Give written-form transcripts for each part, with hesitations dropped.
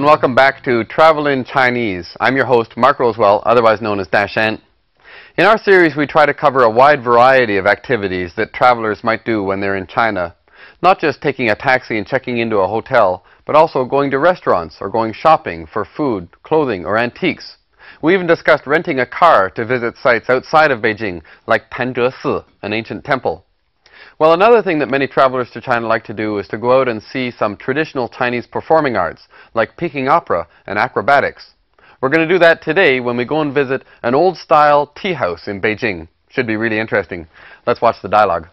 welcome back to Travel in Chinese. I'm your host, Mark Rosewell, otherwise known as Dashan. In our series, we try to cover a wide variety of activities that travelers might do when they're in China. Not just taking a taxi and checking into a hotel, but also going to restaurants or going shopping for food, clothing, or antiques. We even discussed renting a car to visit sites outside of Beijing, like Tanzhesi, an ancient temple. Well, another thing that many travelers to China like to do is to go out and see some traditional Chinese performing arts, like Peking opera and acrobatics. We're going to do that today when we go and visit an old-style tea house in Beijing. Should be really interesting. Let's watch the dialogue.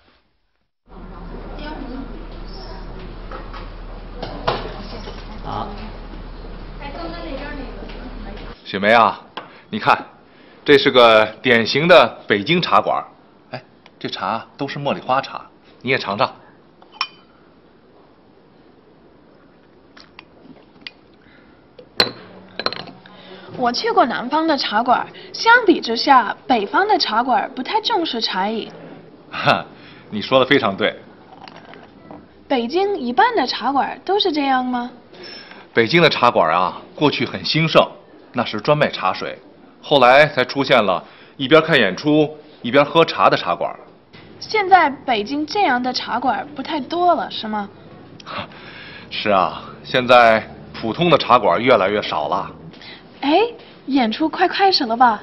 雪梅啊，你看，这是个典型的北京茶馆。哎，这茶都是茉莉花茶，你也尝尝。我去过南方的茶馆，相比之下，北方的茶馆不太重视茶艺。哈，你说的非常对。北京一半的茶馆都是这样吗？北京的茶馆啊，过去很兴盛，那是专卖茶水，后来才出现了一边看演出一边喝茶的茶馆。现在北京这样的茶馆不太多了，是吗？是啊，现在普通的茶馆越来越少了。哎，演出快开始了吧？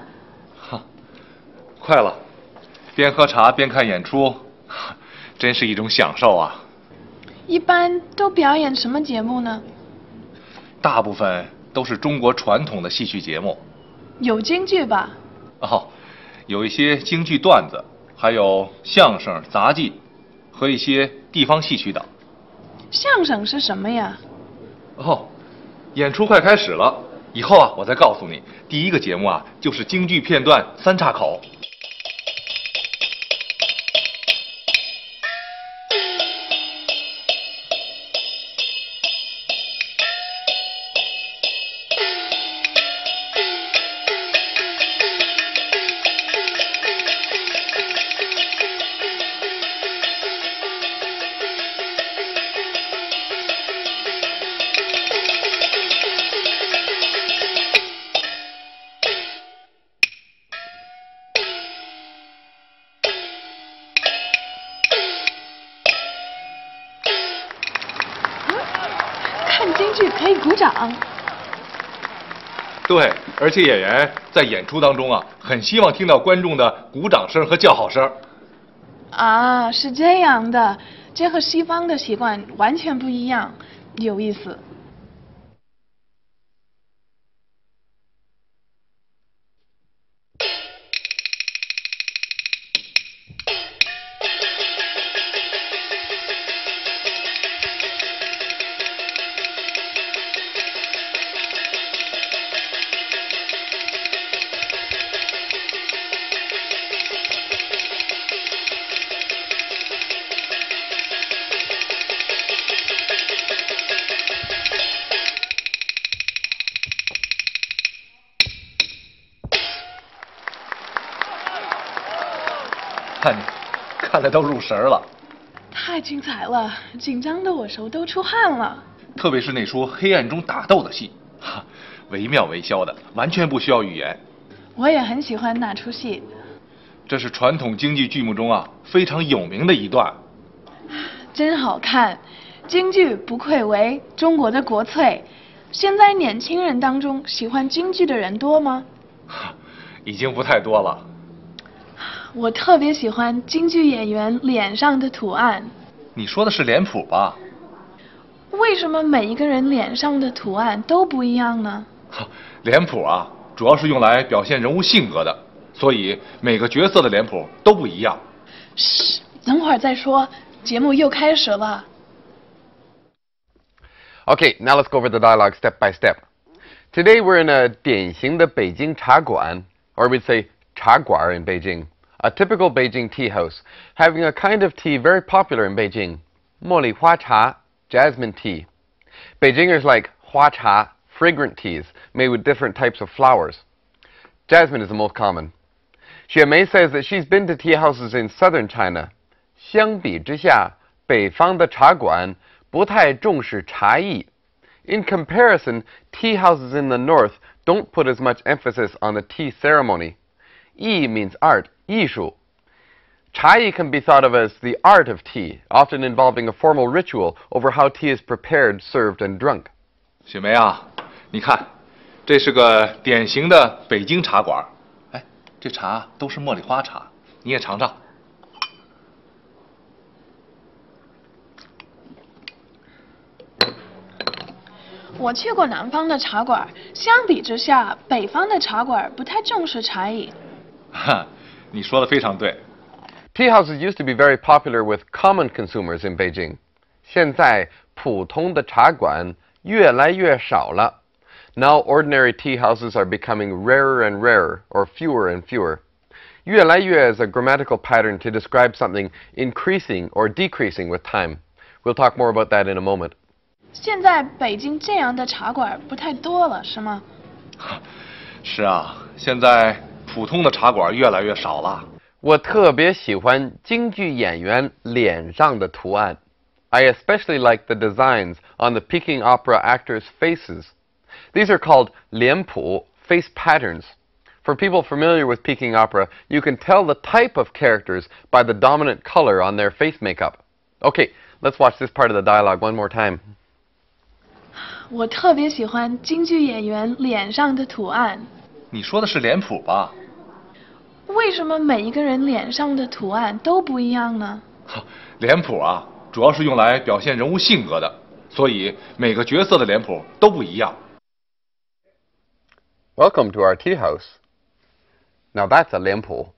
快了，边喝茶边看演出，真是一种享受啊。一般都表演什么节目呢？大部分都是中国传统的戏曲节目。有京剧吧？哦，有一些京剧段子，还有相声、杂技和一些地方戏曲等。相声是什么呀？哦，演出快开始了，以后啊，我再告诉你。第一个节目啊，就是京剧片段三岔口。看京剧可以鼓掌。对，而且演员在演出当中啊，很希望听到观众的鼓掌声和叫好声。啊，是这样的，这和西方的习惯完全不一样，有意思。看得都入神了。太精彩了，紧张的我手都出汗了。特别是那出黑暗中打斗的戏，惟妙惟肖的，完全不需要语言。我也很喜欢那出戏。这是传统京剧剧目中啊非常有名的一段。真好看，京剧不愧为中国的国粹。现在年轻人当中喜欢京剧的人多吗？已经不太多了。我特别喜欢京剧演员脸上的图案。你说的是脸谱吧？为什么每一个人脸上的图案都不一样呢？脸谱啊，主要是用来表现人物性格的，所以每个角色的脸谱都不一样。嘘，等会儿再说，节目又开始了。Okay, now let's go over the dialogue step by step. Today we're in a 典型的北京茶馆, or we'd say 茶馆 in Beijing. A typical Beijing tea house, having a kind of tea very popular in Beijing, 茉莉花茶, jasmine tea. Beijingers like hua cha, fragrant teas, made with different types of flowers. Jasmine is the most common. Xue Mei says that she's been to tea houses in southern China. 相比之下，北方的茶馆不太重视茶艺， In comparison, tea houses in the north don't put as much emphasis on the tea ceremony. 艺 means art, 艺术. Chai can be thought of as the art of tea, often involving a formal ritual over how tea is prepared, served, and drunk. 雪梅啊，你看，这是个典型的北京茶馆。哎，这茶都是茉莉花茶，你也尝尝。我去过南方的茶馆，相比之下，北方的茶馆不太重视茶饮。哈，你说的非常对。Tea houses used to be very popular with common consumers in Beijing. 现在普通的茶馆越来越少了. Now ordinary tea houses are becoming rarer and rarer, or fewer and fewer. 越来越 is a grammatical pattern to describe something increasing or decreasing with time. We'll talk more about that in a moment. 现在北京这样的茶馆不太多了，是吗？是啊，现在普通的茶馆越来越少了。我特别喜欢京剧演员脸上的图案. I especially like the designs on the Peking opera actors' faces. These are called 脸谱, face patterns. For people familiar with Peking opera, you can tell the type of characters by the dominant color on their face makeup. Okay, let's watch this part of the dialogue one more time. 我特别喜欢京剧演员脸上的图案。你说的是脸谱吧？为什么每一个人脸上的图案都不一样呢？脸谱啊，主要是用来表现人物性格的，所以每个角色的脸谱都不一样。Welcome to our tea house. Now that's a 脸谱.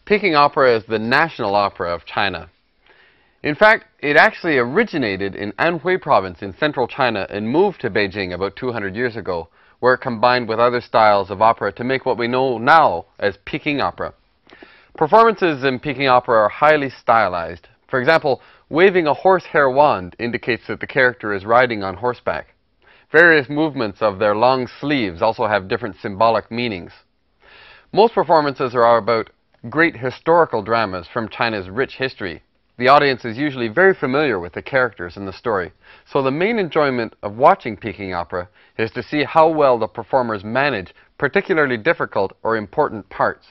Peking opera is the national opera of China. In fact, it actually originated in Anhui province in central China and moved to Beijing about 200 years ago, where it combined with other styles of opera to make what we know now as Peking opera. Performances in Peking opera are highly stylized. For example, waving a horsehair wand indicates that the character is riding on horseback. Various movements of their long sleeves also have different symbolic meanings. Most performances are about great historical dramas from China's rich history. The audience is usually very familiar with the characters in the story, so the main enjoyment of watching Peking opera is to see how well the performers manage particularly difficult or important parts.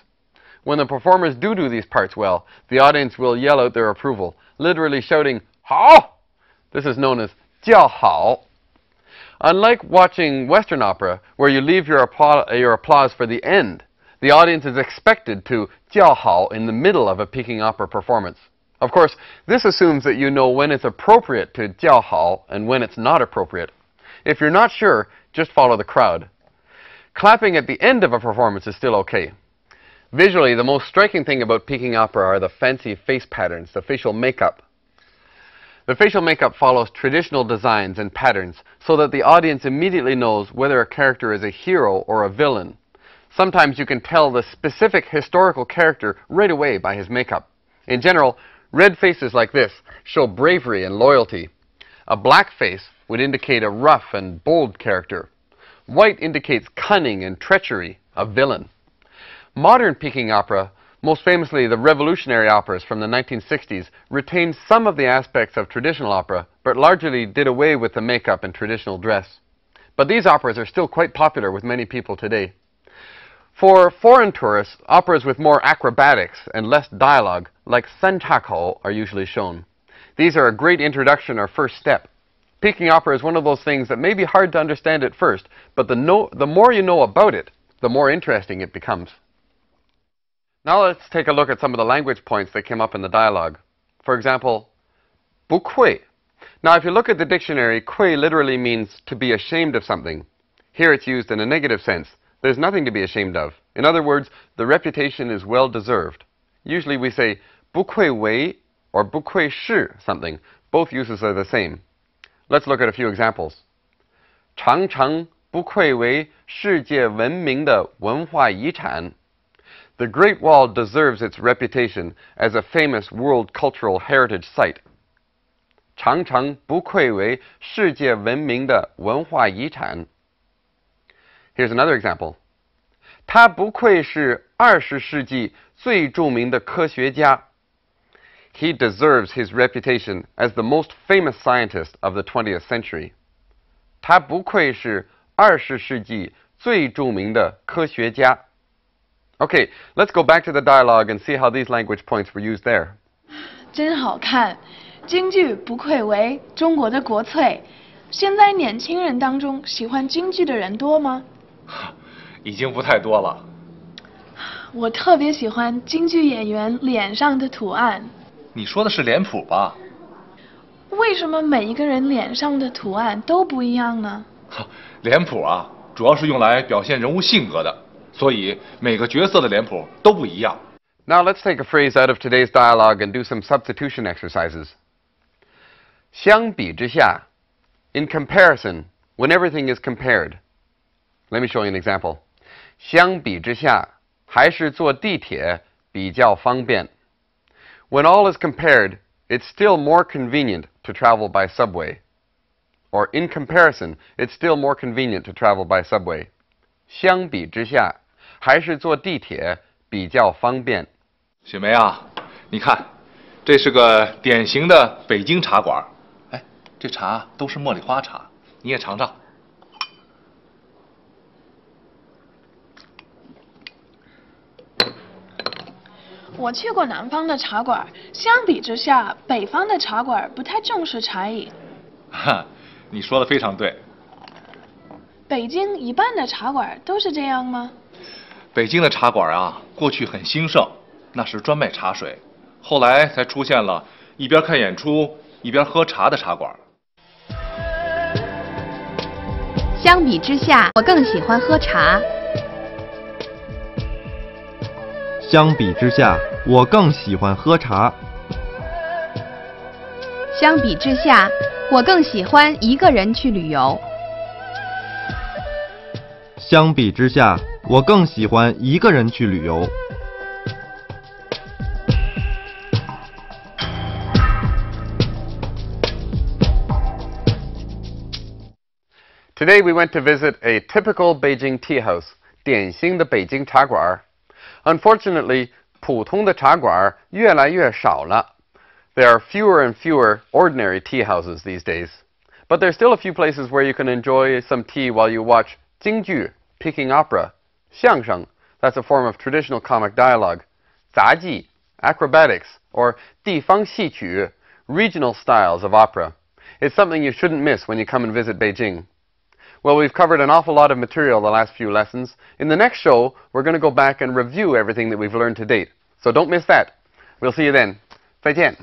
When the performers do these parts well, the audience will yell out their approval, literally shouting, 好! This is known as 叫好. Unlike watching Western opera, where you leave your applause for the end, the audience is expected to 叫好 in the middle of a Peking opera performance. Of course, this assumes that you know when it's appropriate to 叫好 and when it's not appropriate. If you're not sure, just follow the crowd. Clapping at the end of a performance is still okay. Visually, the most striking thing about Peking opera are the fancy face patterns, the facial makeup. The facial makeup follows traditional designs and patterns so that the audience immediately knows whether a character is a hero or a villain. Sometimes you can tell the specific historical character right away by his makeup. In general, red faces like this show bravery and loyalty. A black face would indicate a rough and bold character. White indicates cunning and treachery, a villain. Modern Peking opera, most famously the revolutionary operas from the 1960s, retained some of the aspects of traditional opera, but largely did away with the makeup and traditional dress. But these operas are still quite popular with many people today. For foreign tourists, operas with more acrobatics and less dialogue, like Sanchakou, are usually shown. These are a great introduction or first step. Peking opera is one of those things that may be hard to understand at first, but the more you know about it, the more interesting it becomes. Now let's take a look at some of the language points that came up in the dialogue. For example, 不愧. Now if you look at the dictionary, 愧 literally means to be ashamed of something. Here it's used in a negative sense. There's nothing to be ashamed of. In other words, the reputation is well deserved. Usually we say 不愧为 or 不愧是 something. Both uses are the same. Let's look at a few examples. 长城不愧为世界闻名的文化遗产. The Great Wall deserves its reputation as a famous world cultural heritage site. 长城不愧为世界闻名的文化遗产. Here's another example. 他不愧是20世纪最著名的科学家. He deserves his reputation as the most famous scientist of the 20th century. 他不愧是20世纪最著名的科学家。Okay, let's go back to the dialogue and see how these language points were used there. 真好看，京剧不愧为中国的国粹。现在年轻人当中喜欢京剧的人多吗？已经不太多了。我特别喜欢京剧演员脸上的图案。你说的是脸谱吧？为什么每一个人脸上的图案都不一样呢？脸谱啊，主要是用来表现人物性格的，所以每个角色的脸谱都不一样。Now let's take a phrase out of today's dialogue and do some substitution exercises. 相比之下 in comparison, when everything is compared. Let me show you an example. 相比之下还是坐地铁比较方便。When all is compared, it's still more convenient to travel by subway. Or in comparison, it's still more convenient to travel by subway. 相比之下还是坐地铁比较方便。雪梅啊，你看，这是个典型的北京茶馆。哎，这茶都是茉莉花茶，你也尝尝。我去过南方的茶馆，相比之下，北方的茶馆不太重视茶艺。哈，你说的非常对。北京一半的茶馆都是这样吗？北京的茶馆啊，过去很兴盛，那是专卖茶水，后来才出现了一边看演出一边喝茶的茶馆。相比之下，我更喜欢喝茶。相比之下，我更喜欢喝茶。相比之下，我更喜欢一个人去旅游。相比之下，我更喜欢一个人去旅游。Today we went to visit a typical Beijing tea house, 典型的北京茶馆。Unfortunately, 普通的茶馆越来越少了。There are fewer and fewer ordinary tea houses these days. But there's still a few places where you can enjoy some tea while you watch 京剧, Peking opera, 相声, that's a form of traditional comic dialogue, 杂技, acrobatics, or 地方戏曲, regional styles of opera. It's something you shouldn't miss when you come and visit Beijing. Well, we've covered an awful lot of material the last few lessons. In the next show, we're going to go back and review everything that we've learned to date. So don't miss that. We'll see you then. 再见.